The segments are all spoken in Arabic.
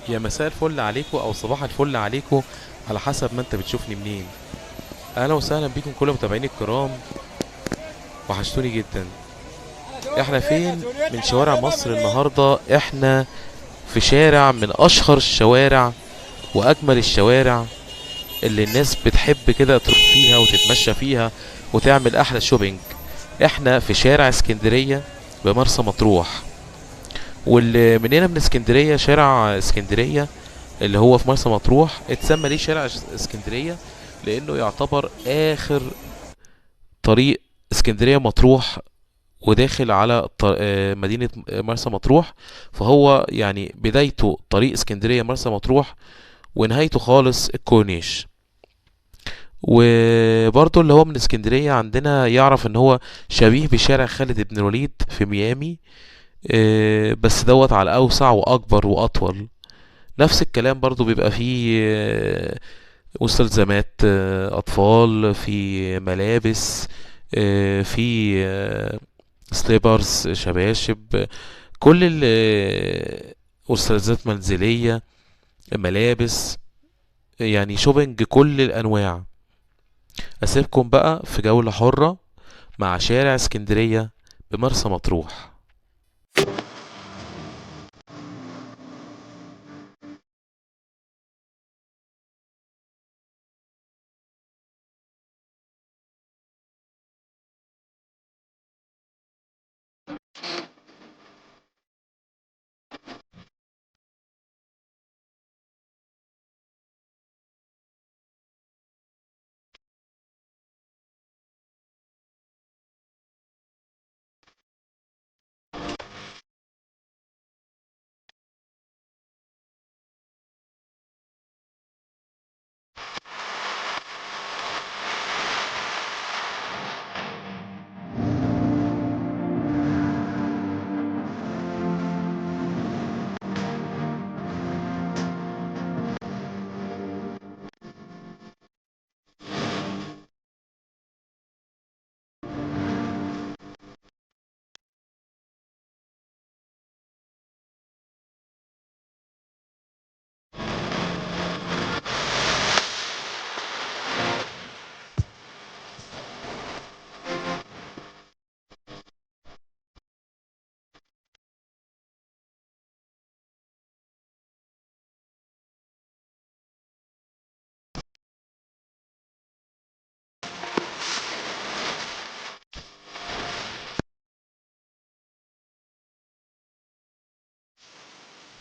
يا مساء الفل عليكم او صباح الفل عليكم، على حسب ما انت بتشوفني منين. اهلا وسهلا بيكم كل متابعيني الكرام، وحشتوني جدا. احنا فين من شوارع مصر النهارده؟ احنا في شارع من اشهر الشوارع واجمل الشوارع اللي الناس بتحب كده تروح فيها وتتمشى فيها وتعمل احلى شوبينج. احنا في شارع اسكندرية بمرسى مطروح، واللي مننا من اسكندرية شارع اسكندرية اللي هو في مرسى مطروح اتسمى ليه شارع اسكندرية، لانه يعتبر اخر طريق اسكندرية مطروح وداخل على مدينة مرسى مطروح. فهو يعني بدايته طريق اسكندرية مرسى مطروح، ونهايته خالص الكورنيش. وبرضه اللي هو من اسكندرية عندنا يعرف ان هو شبيه بشارع خالد بن الوليد في ميامي، بس دوت على اوسع واكبر واطول. نفس الكلام برضو بيبقى فيه مستلزمات اطفال، في ملابس، في سليبرز شباشب، كل مستلزمات منزلية، ملابس، يعني شوبينج كل الانواع. اسيبكم بقى في جولة حرة مع شارع اسكندرية بمرسى مطروح.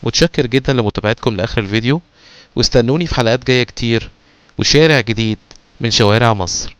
متشكر جدا لمتابعتكم لاخر الفيديو، واستنوني في حلقات جاية كتير وشارع جديد من شوارع مصر.